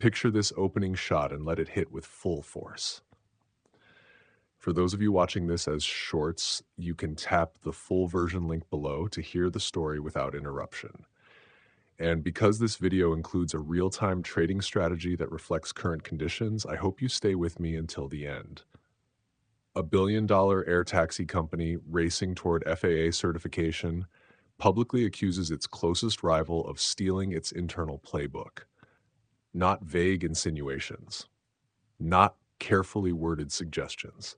Picture this opening shot and let it hit with full force. For those of you watching this as shorts, you can tap the full version link below to hear the story without interruption. And because this video includes a real-time trading strategy that reflects current conditions, I hope you stay with me until the end. A billion-dollar air taxi company racing toward FAA certification publicly accuses its closest rival of stealing its internal playbook. Not vague insinuations, not carefully worded suggestions.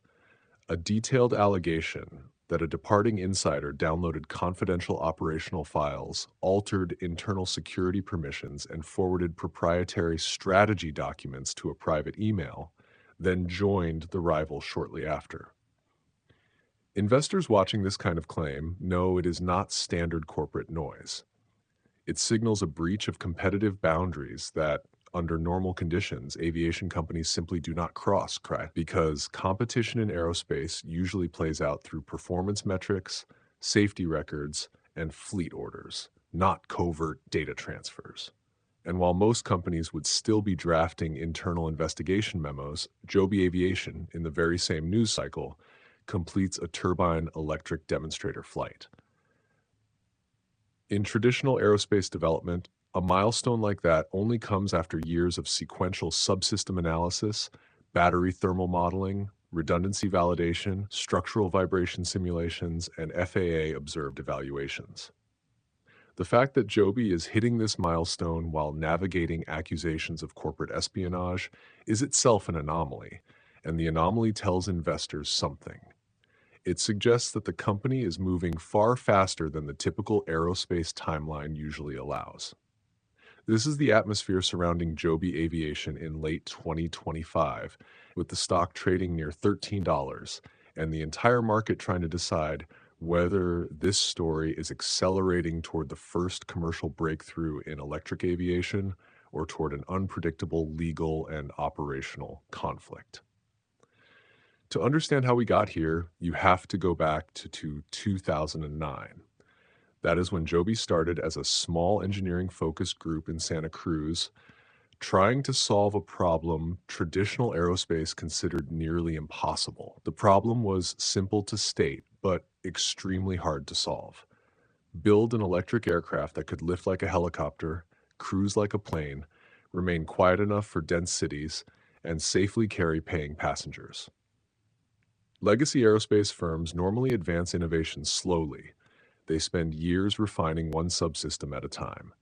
A detailed allegation that a departing insider downloaded confidential operational files, altered internal security permissions, and forwarded proprietary strategy documents to a private email, then joined the rival shortly after. Investors watching this kind of claim know it is not standard corporate noise. It signals a breach of competitive boundaries that, under normal conditions, aviation companies simply do not cross, because competition in aerospace usually plays out through performance metrics, safety records, and fleet orders, not covert data transfers. And while most companies would still be drafting internal investigation memos, Joby Aviation, in the very same news cycle, completes a turbine-electric demonstrator flight. In traditional aerospace development, a milestone like that only comes after years of sequential subsystem analysis, battery thermal modeling, redundancy validation, structural vibration simulations, and FAA-observed evaluations. The fact that Joby is hitting this milestone while navigating accusations of corporate espionage is itself an anomaly, and the anomaly tells investors something. It suggests that the company is moving far faster than the typical aerospace timeline usually allows. This is the atmosphere surrounding Joby Aviation in late 2025, with the stock trading near $13 and the entire market trying to decide whether this story is accelerating toward the first commercial breakthrough in electric aviation or toward an unpredictable legal and operational conflict. To understand how we got here, you have to go back to 2009. That is when Joby started as a small engineering-focused group in Santa Cruz, trying to solve a problem traditional aerospace considered nearly impossible. The problem was simple to state, but extremely hard to solve. Build an electric aircraft that could lift like a helicopter, cruise like a plane, remain quiet enough for dense cities, and safely carry paying passengers. Legacy aerospace firms normally advance innovation slowly. They spend years refining one subsystem at a time.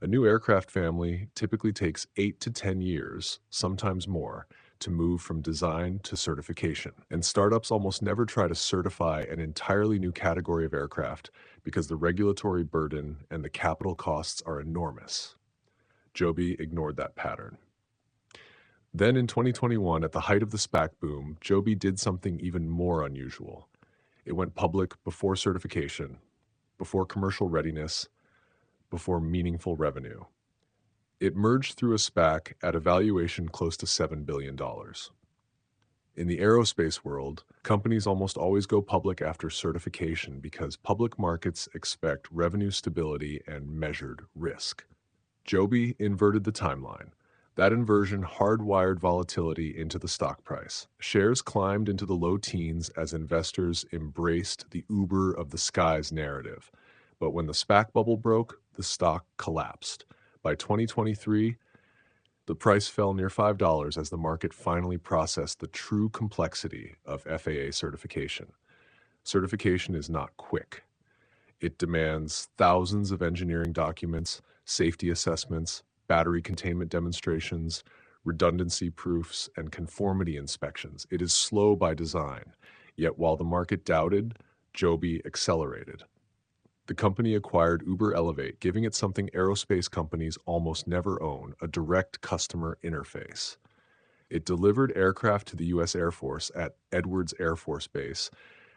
A new aircraft family typically takes 8 to 10 years, sometimes more, to move from design to certification. And startups almost never try to certify an entirely new category of aircraft because the regulatory burden and the capital costs are enormous. Joby ignored that pattern. Then in 2021, at the height of the SPAC boom, Joby did something even more unusual. It went public before certification, before commercial readiness, before meaningful revenue. It merged through a SPAC at a valuation close to $7 billion. In the aerospace world, companies almost always go public after certification because public markets expect revenue stability and measured risk. Joby inverted the timeline. That inversion hardwired volatility into the stock price. Shares climbed into the low teens as investors embraced the Uber of the skies narrative. But when the SPAC bubble broke, the stock collapsed. By 2023, the price fell near $5 as the market finally processed the true complexity of FAA certification. Certification is not quick. It demands thousands of engineering documents, safety assessments, battery containment demonstrations, redundancy proofs, and conformity inspections. It is slow by design, yet while the market doubted, Joby accelerated. The company acquired Uber Elevate, giving it something aerospace companies almost never own, a direct customer interface. It delivered aircraft to the U.S. Air Force at Edwards Air Force Base,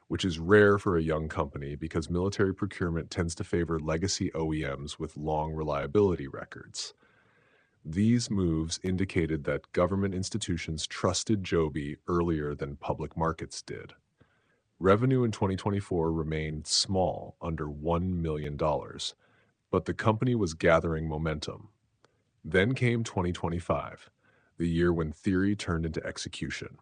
which is rare for a young company because military procurement tends to favor legacy OEMs with long reliability records. These moves indicated that government institutions trusted Joby earlier than public markets did. Revenue in 2024 remained small, under $1 million, but the company was gathering momentum. Then came 2025, the year when theory turned into execution.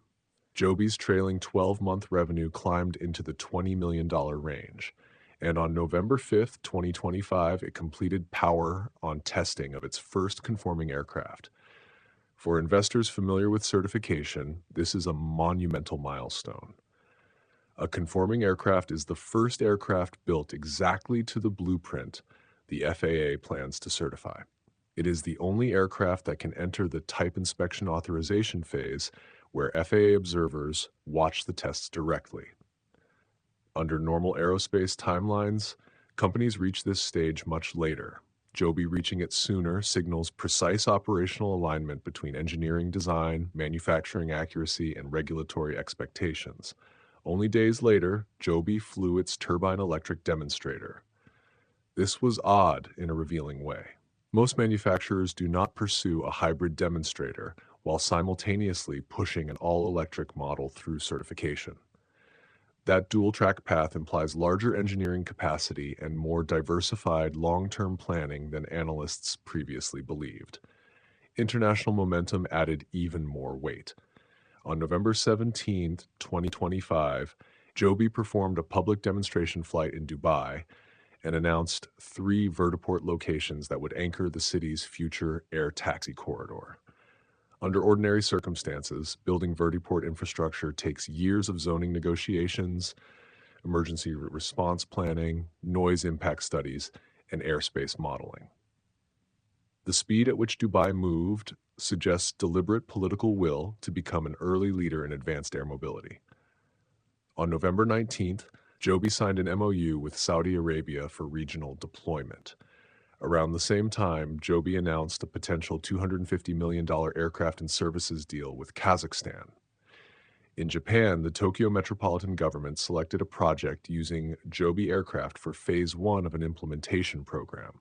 Joby's trailing 12-month revenue climbed into the $20 million range, and on November 5th, 2025, it completed power on testing of its first conforming aircraft. For investors familiar with certification, this is a monumental milestone. A conforming aircraft is the first aircraft built exactly to the blueprint the FAA plans to certify. It is the only aircraft that can enter the type inspection authorization phase, where FAA observers watch the tests directly. Under normal aerospace timelines, companies reach this stage much later. Joby reaching it sooner signals precise operational alignment between engineering design, manufacturing accuracy, and regulatory expectations. Only days later, Joby flew its turbine-electric demonstrator. This was odd in a revealing way. Most manufacturers do not pursue a hybrid demonstrator while simultaneously pushing an all-electric model through certification. That dual-track path implies larger engineering capacity and more diversified long-term planning than analysts previously believed. International momentum added even more weight. On November 17, 2025, Joby performed a public demonstration flight in Dubai and announced 3 vertiport locations that would anchor the city's future air taxi corridor. Under ordinary circumstances, building vertiport infrastructure takes years of zoning negotiations, emergency response planning, noise impact studies, and airspace modeling. The speed at which Dubai moved suggests deliberate political will to become an early leader in advanced air mobility. On November 19th, Joby signed an MOU with Saudi Arabia for regional deployment. Around the same time, Joby announced a potential $250 million aircraft and services deal with Kazakhstan. In Japan, the Tokyo metropolitan government selected a project using Joby aircraft for phase 1 of an implementation program.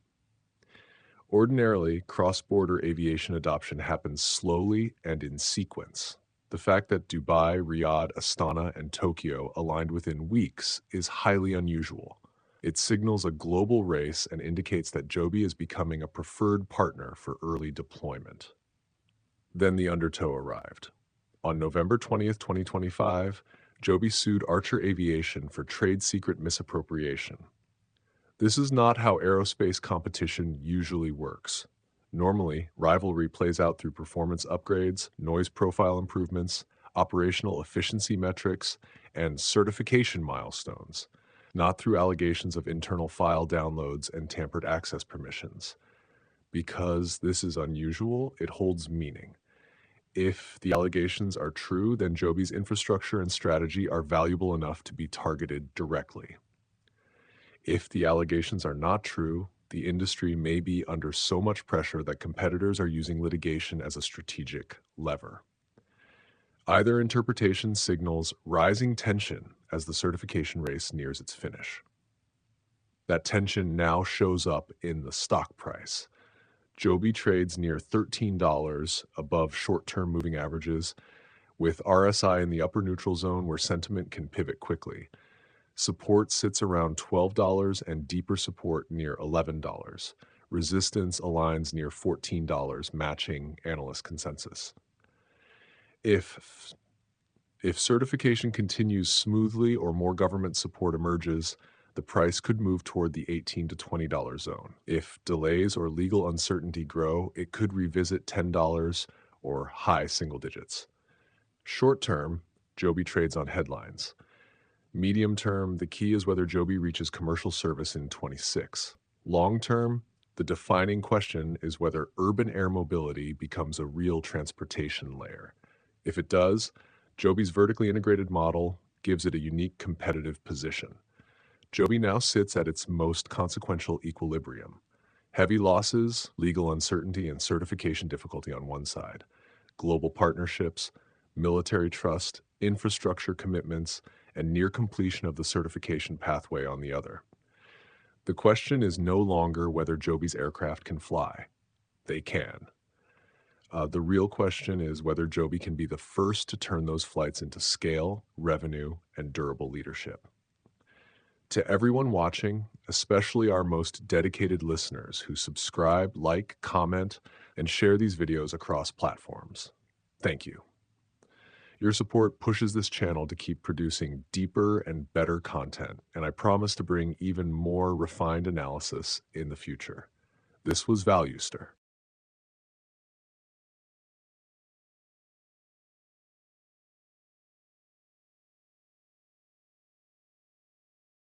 Ordinarily, cross-border aviation adoption happens slowly and in sequence. The fact that Dubai, Riyadh, Astana, and Tokyo aligned within weeks is highly unusual. It signals a global race and indicates that Joby is becoming a preferred partner for early deployment. Then the undertow arrived. On November 20th, 2025, Joby sued Archer Aviation for trade secret misappropriation. This is not how aerospace competition usually works. Normally, rivalry plays out through performance upgrades, noise profile improvements, operational efficiency metrics, and certification milestones, not through allegations of internal file downloads and tampered access permissions. Because this is unusual, it holds meaning. If the allegations are true, then Joby's infrastructure and strategy are valuable enough to be targeted directly. If the allegations are not true, the industry may be under so much pressure that competitors are using litigation as a strategic lever. Either interpretation signals rising tension as the certification race nears its finish. That tension now shows up in the stock price. Joby trades near $13 above short-term moving averages, with RSI in the upper neutral zone where sentiment can pivot quickly. Support sits around $12 and deeper support near $11. Resistance aligns near $14, matching analyst consensus. If certification continues smoothly or more government support emerges, the price could move toward the $18 to $20 zone. If delays or legal uncertainty grow, it could revisit $10 or high single digits. Short term, Joby trades on headlines. Medium term, the key is whether Joby reaches commercial service in 26. Long term, the defining question is whether urban air mobility becomes a real transportation layer. If it does, Joby's vertically integrated model gives it a unique competitive position. Joby now sits at its most consequential equilibrium. Heavy losses, legal uncertainty, and certification difficulty on one side. Global partnerships, military trust, infrastructure commitments, and near completion of the certification pathway on the other. The question is no longer whether Joby's aircraft can fly. They can. The real question is whether Joby can be the first to turn those flights into scale, revenue, and durable leadership. To everyone watching, especially our most dedicated listeners who subscribe, like, comment, and share these videos across platforms. Thank you. Your support pushes this channel to keep producing deeper and better content, and I promise to bring even more refined analysis in the future. This was Valuester.